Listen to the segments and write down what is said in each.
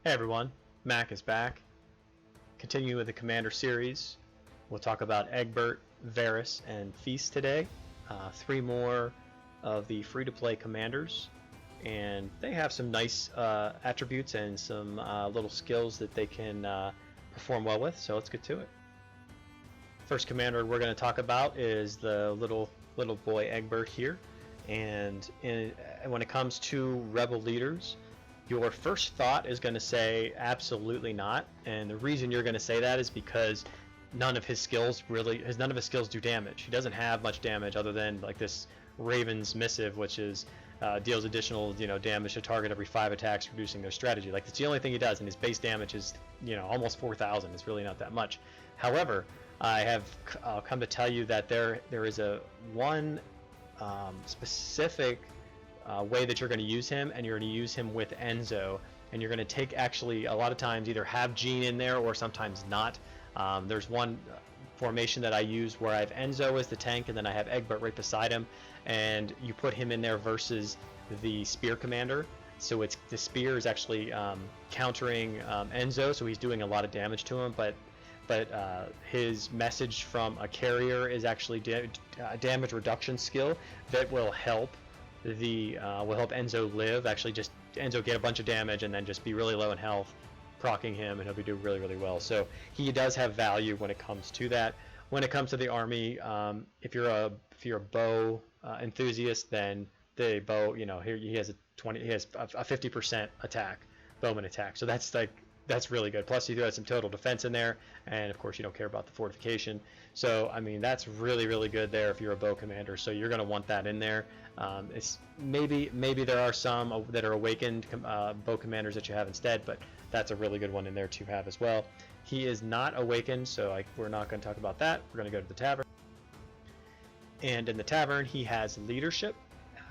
Hey everyone, Mac is back. Continuing with the Commander series, we'll talk about Egbert, Varys, and Feis today. Three more of the free-to-play commanders, and they have some nice attributes and some little skills that they can perform well with, so let's get to it. First commander we're going to talk about is the little boy Egbert here, and when it comes to rebel leaders, your first thought is going to say absolutely not, and the reason you're going to say that is because none of his skills do damage. He doesn't have much damage other than like this Raven's Missive, which is deals additional damage to target every 5 attacks, reducing their strategy. Like, that's the only thing he does, and his base damage is almost 4,000. It's really not that much. However, I have come to tell you that there is one specific way that you're going to use him, and you're going to use him with Enzo, and you're going to take actually a lot of times either have Gene in there or sometimes not. There's one formation that I use where I have Enzo as the tank, and then I have Egbert right beside him, and you put him in there versus the Spear Commander. So the Spear is actually countering Enzo, so he's doing a lot of damage to him, but his message from a carrier is actually a damage reduction skill that will help Enzo live. Actually, just Enzo get a bunch of damage and then just be really low in health, proccing him, and he'll be doing really, really well. So he does have value when it comes to that. When it comes to the army, if you're a bow enthusiast, then the bow, here he has a 50% attack, bowman attack. So that's really good. Plus, you do have some total defense in there, and of course, you don't care about the fortification. So, I mean, that's really, really good there if you're a bow commander. So you're going to want that in there. It's maybe there are some that are awakened bow commanders that you have instead, but that's a really good one in there to have as well. He is not awakened, so we're not going to talk about that. We're going to go to the tavern, and in the tavern, he has leadership.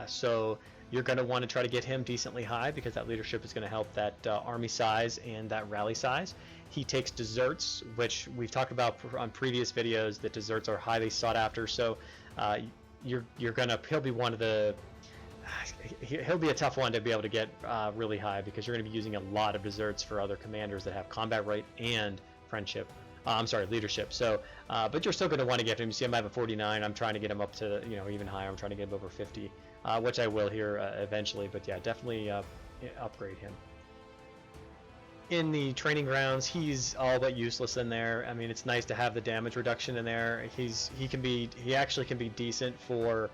So you're going to want to try to get him decently high, because that leadership is going to help that army size and that rally size. He takes desserts, which we've talked about on previous videos, that desserts are highly sought after. So he'll be one of the he'll be a tough one to be able to get really high, because you're going to be using a lot of desserts for other commanders that have combat right and friendship. Leadership. So, but you're still going to want to get him. You see, I have a 49. I'm trying to get him up to even higher. I'm trying to get him over 50, which I will here eventually. But yeah, definitely upgrade him. In the training grounds, he's all but useless in there. I mean, it's nice to have the damage reduction in there. He actually can be decent for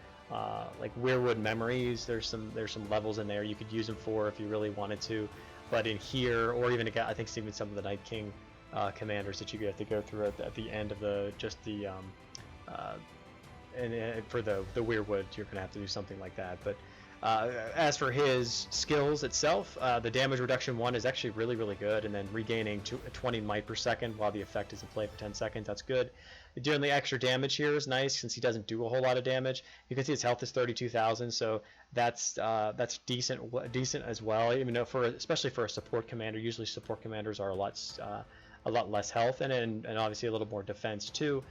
like Weirwood Memories. There's some levels in there you could use him for if you really wanted to. But in here, or even I think even some of the Night King commanders that you have to go through at the end of and for the Weirwood, you're gonna have to do something like that. But as for his skills itself, the damage reduction one is actually really, really good, and then regaining 20 might per second while the effect is in play for 10 seconds, that's good. Doing the extra damage here is nice, since he doesn't do a whole lot of damage. You can see his health is 32,000, so that's decent as well. Even though especially for a support commander, usually support commanders are a lot less health, and obviously a little more defense too.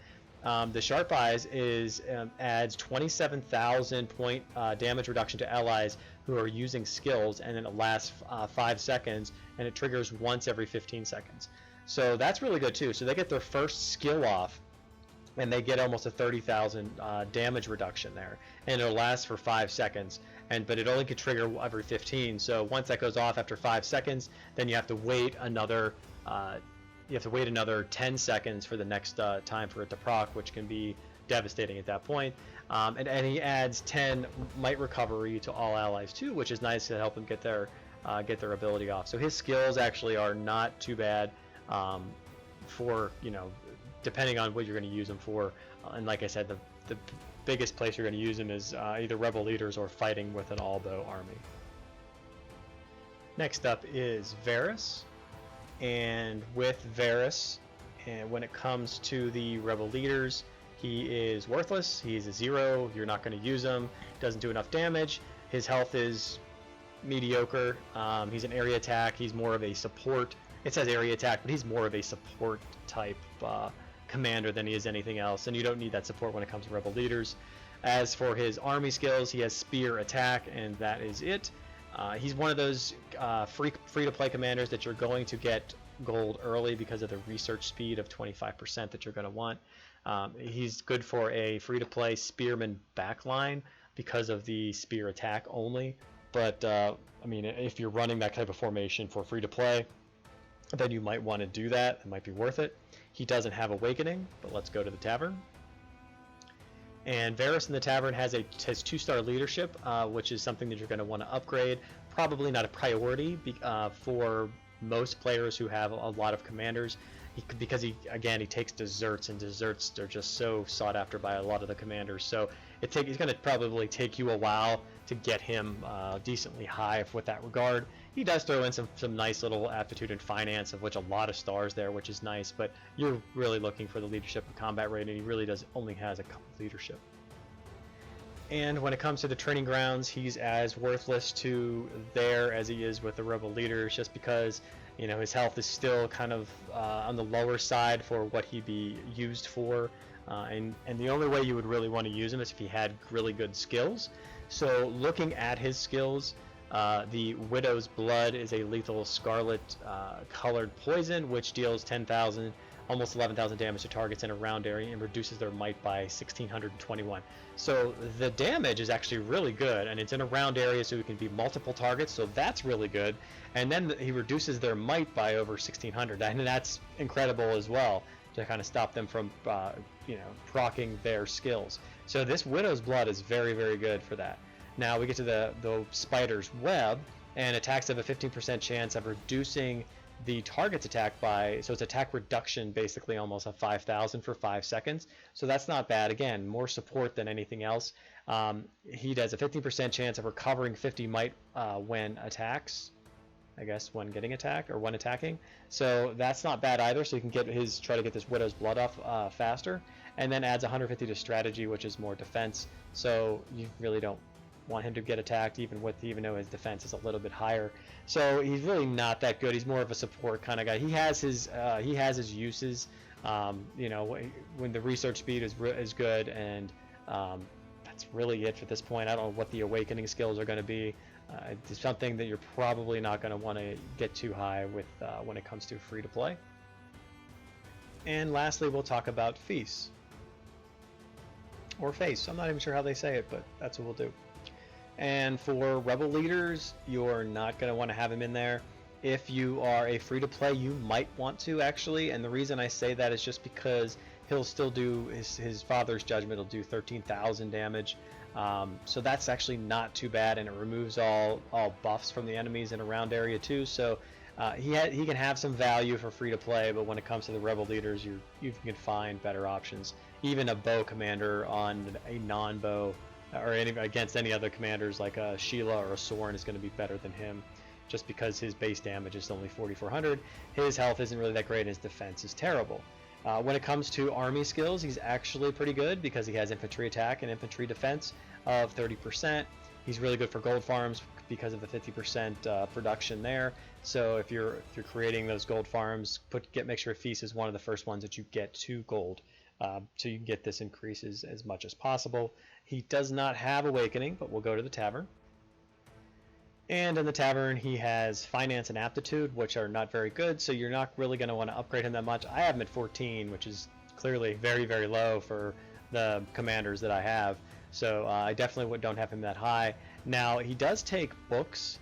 The Sharp Eyes adds 27,000 point damage reduction to allies who are using skills, and then it lasts 5 seconds, and it triggers once every 15 seconds. So that's really good too. So they get their first skill off, and they get almost a 30,000 damage reduction there, and it'll last for 5 seconds. But it only could trigger every 15. So once that goes off after 5 seconds, then you have to wait another 10 seconds for the next time for it to proc, which can be devastating at that point. And he adds 10 might recovery to all allies too, which is nice to help them get their ability off. So his skills actually are not too bad for depending on what you're going to use them for. And like I said, the biggest place you're going to use him is either rebel leaders or fighting with an all-bow army. Next up is Varys. And with Varys, and when it comes to the rebel leaders, he is worthless. He's a 0. You're not going to use him. Doesn't do enough damage. His health is mediocre. He's an area attack. He's more of a support. It says area attack, but he's more of a support type commander than he is anything else, and you don't need that support when it comes to rebel leaders. As for his army skills, he has spear attack, and that is it. He's one of those free-to-play commanders that you're going to get gold early because of the research speed of 25% that you're going to want. He's good for a free-to-play spearman backline because of the spear attack only. But, I mean, if you're running that type of formation for free-to-play, then you might want to do that. It might be worth it. He doesn't have Awakening, but let's go to the Tavern. And Varys in the Tavern has 2-star leadership, which is something that you're going to want to upgrade. Probably not a priority for most players who have a lot of commanders, because he takes desserts, and desserts are just so sought after by a lot of the commanders. So it's going to probably take you a while to get him decently high with that regard. He does throw in some nice little aptitude and finance, of which a lot of stars there, which is nice, but you're really looking for the leadership and combat rate, and he really only has a couple leadership. And when it comes to the training grounds, he's as worthless to there as he is with the rebel leaders, just because, you know, his health is still kind of on the lower side for what he'd be used for, and the only way you would really want to use him is if he had really good skills. So looking at his skills, the Widow's Blood is a lethal scarlet colored poison, which deals 10,000, almost 11,000 damage to targets in a round area and reduces their might by 1,621. So the damage is actually really good, and it's in a round area, so it can be multiple targets, so that's really good. And then he reduces their might by over 1,600, and that's incredible as well, to kind of stop them from proccing their skills. So this Widow's Blood is very, very good for that. Now we get to the Spider's Web, and attacks have a 15% chance of reducing the target's attack by, so it's attack reduction basically almost of 5,000 for 5 seconds. So that's not bad. Again, more support than anything else. He does a 15% chance of recovering 50 might when attacks, I guess when getting attacked or when attacking. So that's not bad either. So you can try to get this Widow's Blood off faster, and then adds 150 to strategy, which is more defense. So you really don't want him to get attacked, even though his defense is a little bit higher. So he's really not that good. He's more of a support kind of guy. He has his uses. When the research speed is good, and that's really it for this point. I don't know what the awakening skills are going to be. It's something that you're probably not going to want to get too high with when it comes to free to play. And lastly, we'll talk about Feis. Or Feis. I'm not even sure how they say it, but that's what we'll do. And for rebel leaders, you're not going to want to have him in there. If you are a free-to-play, you might want to, actually, and the reason I say that is just because he'll still do his father's judgment will do 13,000 damage, so that's actually not too bad, and it removes all buffs from the enemies in a round area too. So he can have some value for free-to-play, but when it comes to the rebel leaders, you can find better options. Even a bow commander on a non-bow, or against any other commanders like a Sheila or a Soren is going to be better than him, just because his base damage is only 4,400. His health isn't really that great, and his defense is terrible. When it comes to army skills, he's actually pretty good because he has infantry attack and infantry defense of 30%. He's really good for gold farms because of the 50% production there. So if you're creating those gold farms, make sure Feis is one of the first ones that you get to gold. So you can get this increase as much as possible. He does not have Awakening, but we'll go to the Tavern. And in the Tavern, he has Finance and Aptitude, which are not very good, so you're not really going to want to upgrade him that much. I have him at 14, which is clearly very, very low for the commanders that I have. So I definitely don't have him that high. Now, he does take books.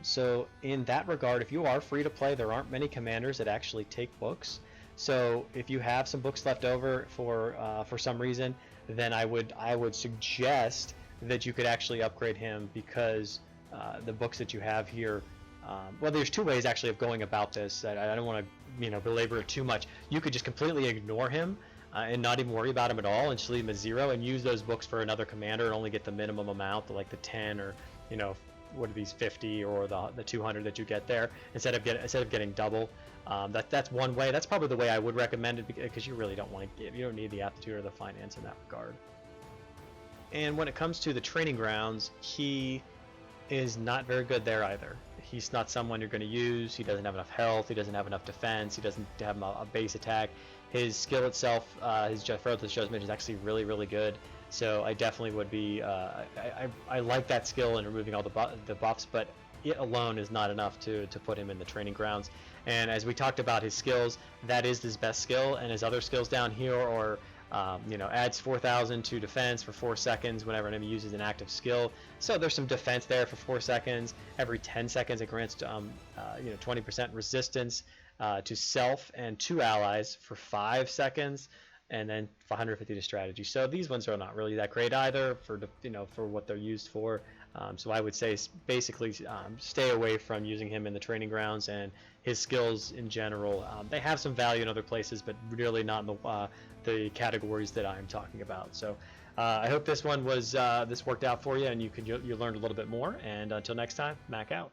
So in that regard, if you are free to play, there aren't many commanders that actually take books. So if you have some books left over for some reason, then I would suggest that you could actually upgrade him, because the books that you have here, well, there's two ways actually of going about this. I don't want to belabor it too much. You could just completely ignore him and not even worry about him at all, and just leave him at 0 and use those books for another commander and only get the minimum amount, like the 10 or what are these 50 or the 200 that you get there, instead of getting double. That's one way. That's probably the way I would recommend it, because you really don't need the aptitude or the finance in that regard. And when it comes to the training grounds, he is not very good there either. He's not someone you're going to use. He doesn't have enough health. He doesn't have enough defense. He doesn't have a base attack. His skill itself, his Ferocious Judgment, is actually really, really good. So I definitely would be. I like that skill and removing all the buffs, but it alone is not enough to put him in the training grounds. And as we talked about his skills, that is his best skill, and his other skills down here are, adds 4,000 to defense for 4 seconds whenever an enemy uses an active skill. So there's some defense there for 4 seconds. Every 10 seconds it grants 20% resistance to self and 2 allies for 5 seconds, and then 150 to strategy. So these ones are not really that great either for what they're used for. So I would say basically stay away from using him in the training grounds, and his skills in general, they have some value in other places, but really not in the categories that I'm talking about. So I hope this one was this worked out for you, and you learned a little bit more. And until next time, Mac out.